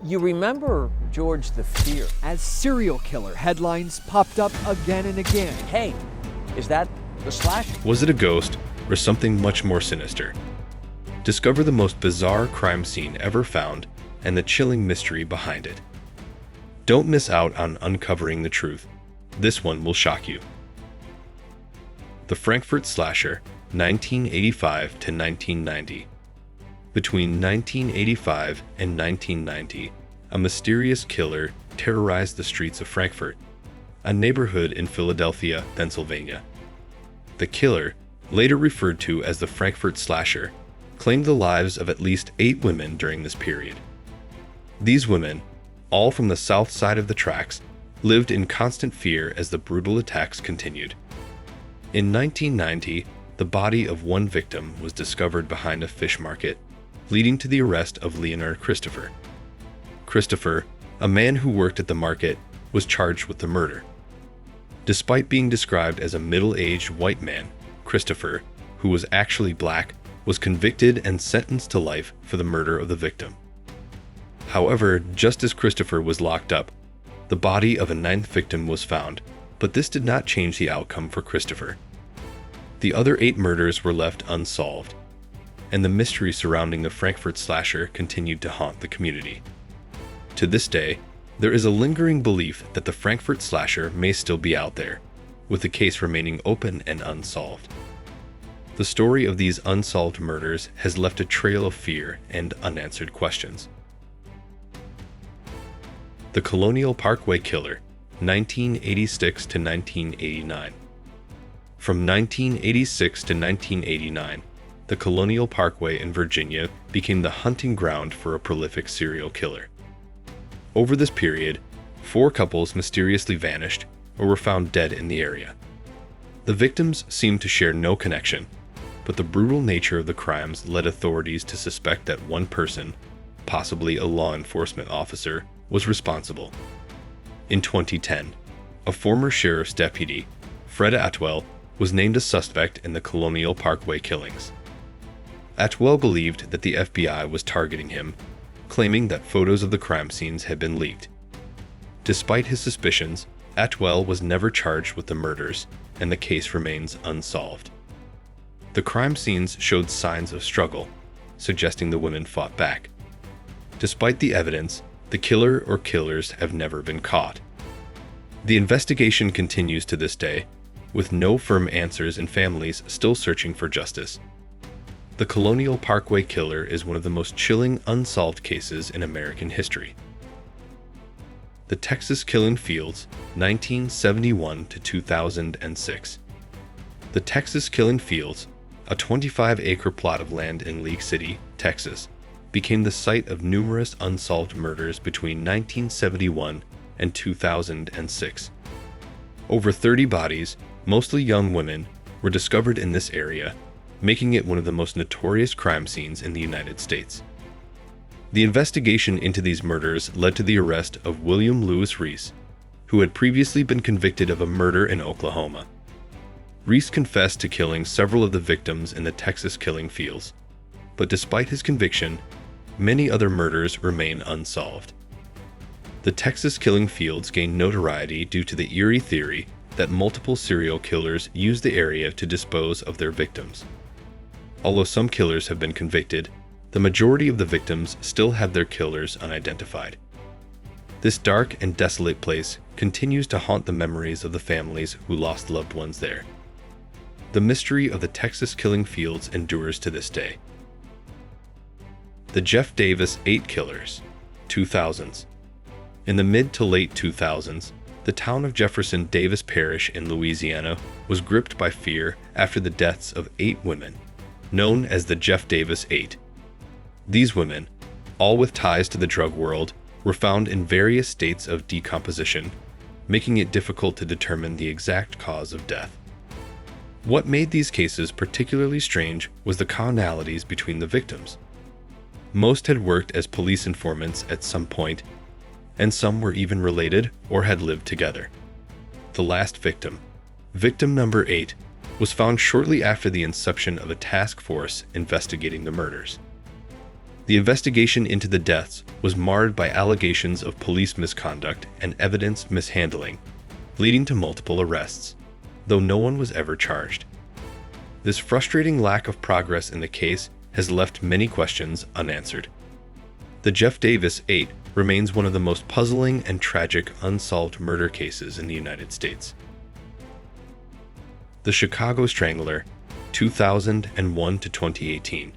You remember George the Fear? As serial killer headlines popped up again and again. Hey, is that the slasher? Was it a ghost or something much more sinister? Discover the most bizarre crime scene ever found and the chilling mystery behind it. Don't miss out on uncovering the truth. This one will shock you. The Frankfurt Slasher, 1985 to 1990. Between 1985 and 1990, a mysterious killer terrorized the streets of Frankfurt, a neighborhood in Philadelphia, Pennsylvania. The killer, later referred to as the Frankfurt Slasher, claimed the lives of at least 8 women during this period. These women, all from the south side of the tracks, lived in constant fear as the brutal attacks continued. In 1990, the body of one victim was discovered behind a fish market, leading to the arrest of Leonard Christopher. Christopher, a man who worked at the market, was charged with the murder. Despite being described as a middle-aged white man, Christopher, who was actually black, was convicted and sentenced to life for the murder of the victim. However, just as Christopher was locked up, the body of a 9th victim was found, but this did not change the outcome for Christopher. The other 8 murders were left unsolved, and the mystery surrounding the Frankfurt Slasher continued to haunt the community. To this day, there is a lingering belief that the Frankfurt Slasher may still be out there, with the case remaining open and unsolved. The story of these unsolved murders has left a trail of fear and unanswered questions. The Colonial Parkway Killer, 1986 to 1989. From 1986 to 1989, the Colonial Parkway in Virginia became the hunting ground for a prolific serial killer. Over this period, 4 couples mysteriously vanished or were found dead in the area. The victims seemed to share no connection, but the brutal nature of the crimes led authorities to suspect that one person, possibly a law enforcement officer, was responsible. In 2010, a former sheriff's deputy, Fred Atwell, was named a suspect in the Colonial Parkway killings. Atwell believed that the FBI was targeting him, claiming that photos of the crime scenes had been leaked. Despite his suspicions, Atwell was never charged with the murders, and the case remains unsolved. The crime scenes showed signs of struggle, suggesting the women fought back. Despite the evidence, the killer or killers have never been caught. The investigation continues to this day, with no firm answers and families still searching for justice. The Colonial Parkway Killer is one of the most chilling unsolved cases in American history. The Texas Killing Fields, 1971 to 2006. The Texas Killing Fields, a 25-acre plot of land in League City, Texas, became the site of numerous unsolved murders between 1971 and 2006. Over 30 bodies, mostly young women, were discovered in this area, making it one of the most notorious crime scenes in the United States. The investigation into these murders led to the arrest of William Lewis Reese, who had previously been convicted of a murder in Oklahoma. Reese confessed to killing several of the victims in the Texas Killing Fields, but despite his conviction, many other murders remain unsolved. The Texas Killing Fields gained notoriety due to the eerie theory that multiple serial killers use the area to dispose of their victims. Although some killers have been convicted, the majority of the victims still have their killers unidentified. This dark and desolate place continues to haunt the memories of the families who lost loved ones there. The mystery of the Texas Killing Fields endures to this day. The Jeff Davis 8 Killers, 2000s. In the mid to late 2000s, the town of Jefferson Davis Parish in Louisiana was gripped by fear after the deaths of 8 women, known as the Jeff Davis 8. These women, all with ties to the drug world, were found in various states of decomposition, making it difficult to determine the exact cause of death. What made these cases particularly strange was the commonalities between the victims. Most had worked as police informants at some point, and some were even related or had lived together. The last victim, victim number 8, was found shortly after the inception of a task force investigating the murders. The investigation into the deaths was marred by allegations of police misconduct and evidence mishandling, leading to multiple arrests, though no one was ever charged. This frustrating lack of progress in the case has left many questions unanswered. The Jeff Davis 8 remains one of the most puzzling and tragic unsolved murder cases in the United States. The Chicago Strangler, 2001 to 2018.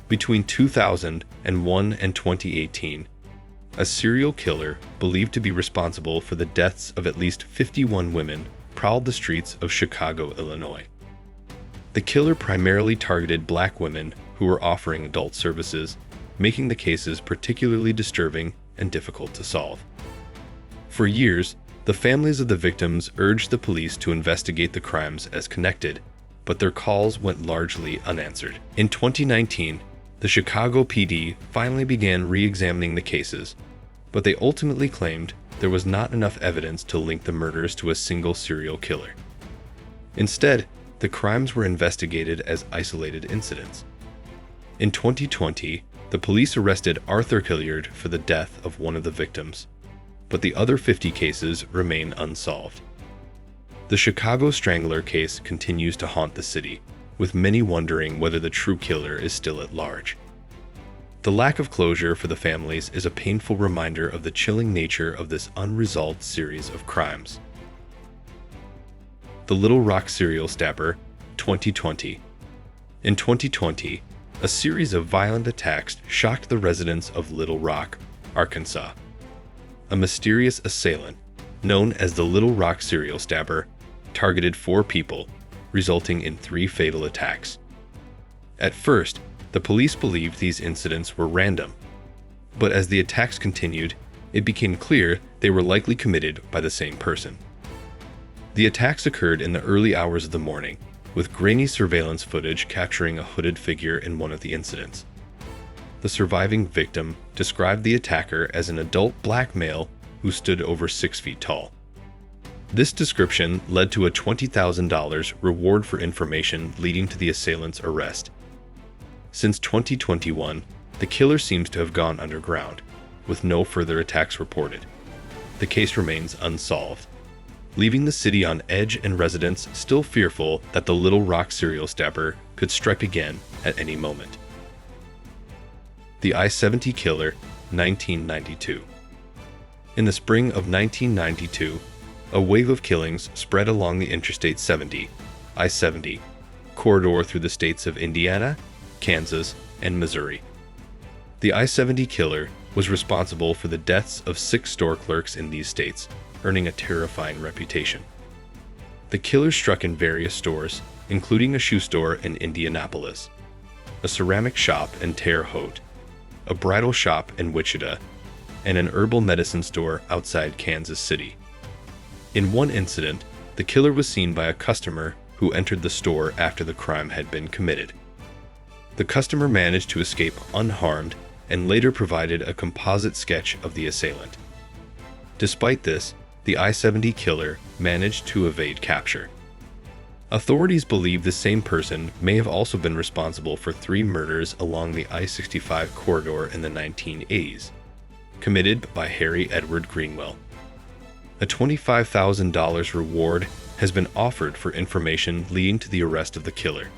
Between 2001 and 2018, a serial killer believed to be responsible for the deaths of at least 51 women prowled the streets of Chicago, Illinois. The killer primarily targeted black women who were offering adult services, making the cases particularly disturbing and difficult to solve. For years, the families of the victims urged the police to investigate the crimes as connected, but their calls went largely unanswered. In 2019, the Chicago PD finally began re-examining the cases, but they ultimately claimed there was not enough evidence to link the murders to a single serial killer. Instead, the crimes were investigated as isolated incidents. In 2020, the police arrested Arthur Hilliard for the death of one of the victims, but the other 50 cases remain unsolved. The Chicago Strangler case continues to haunt the city, with many wondering whether the true killer is still at large. The lack of closure for the families is a painful reminder of the chilling nature of this unresolved series of crimes. The Little Rock Serial Stabber, 2020. In 2020, a series of violent attacks shocked the residents of Little Rock, Arkansas. A mysterious assailant, known as the Little Rock Serial Stabber, targeted 4 people, resulting in 3 fatal attacks. At first, the police believed these incidents were random, but as the attacks continued, it became clear they were likely committed by the same person. The attacks occurred in the early hours of the morning, with grainy surveillance footage capturing a hooded figure in one of the incidents. The surviving victim described the attacker as an adult black male who stood over 6 feet tall. This description led to a $20,000 reward for information leading to the assailant's arrest. Since 2021, the killer seems to have gone underground, with no further attacks reported. The case remains unsolved, leaving the city on edge and residents still fearful that the Little Rock serial stabber could strike again at any moment. The I-70 Killer, 1992. In the spring of 1992, a wave of killings spread along the Interstate 70, I-70, corridor through the states of Indiana, Kansas, and Missouri. The I-70 killer was responsible for the deaths of 6 store clerks in these states, earning a terrifying reputation. The killer struck in various stores, including a shoe store in Indianapolis, a ceramic shop in Terre Haute, a bridal shop in Wichita, and an herbal medicine store outside Kansas City. In one incident, the killer was seen by a customer who entered the store after the crime had been committed. The customer managed to escape unharmed and later provided a composite sketch of the assailant. Despite this, the I-70 killer managed to evade capture. Authorities believe the same person may have also been responsible for 3 murders along the I-65 corridor in the 1980s, committed by Harry Edward Greenwell. A $25,000 reward has been offered for information leading to the arrest of the killer.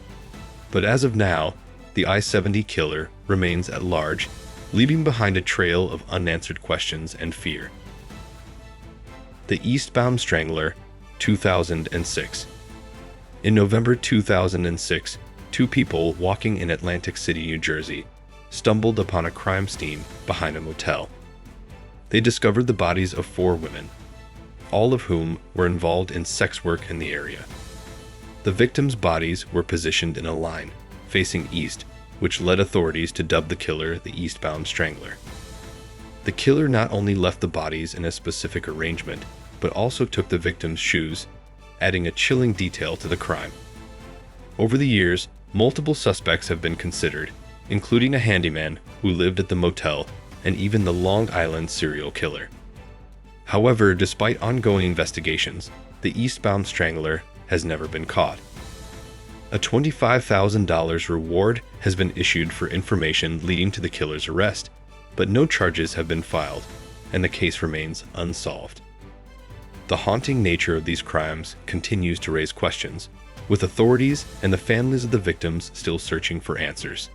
But as of now, the I-70 killer remains at large, leaving behind a trail of unanswered questions and fear. The Eastbound Strangler, 2006. In November 2006, 2 people walking in Atlantic City, New Jersey, stumbled upon a crime scene behind a motel. They discovered the bodies of 4 women, all of whom were involved in sex work in the area. The victims' bodies were positioned in a line, facing east, which led authorities to dub the killer the Eastbound Strangler. The killer not only left the bodies in a specific arrangement, but also took the victims' shoes, adding a chilling detail to the crime. Over the years, multiple suspects have been considered, including a handyman who lived at the motel and even the Long Island serial killer. However, despite ongoing investigations, the Eastbound Strangler has never been caught. A $25,000 reward has been issued for information leading to the killer's arrest, but no charges have been filed, and the case remains unsolved. The haunting nature of these crimes continues to raise questions, with authorities and the families of the victims still searching for answers.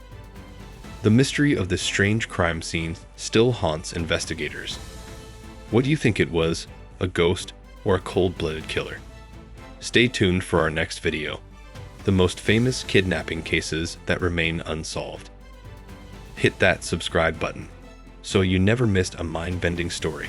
The mystery of this strange crime scene still haunts investigators. What do you think it was, a ghost or a cold-blooded killer? Stay tuned for our next video, the most famous kidnapping cases that remain unsolved. Hit that subscribe button so you never missed a mind-bending story.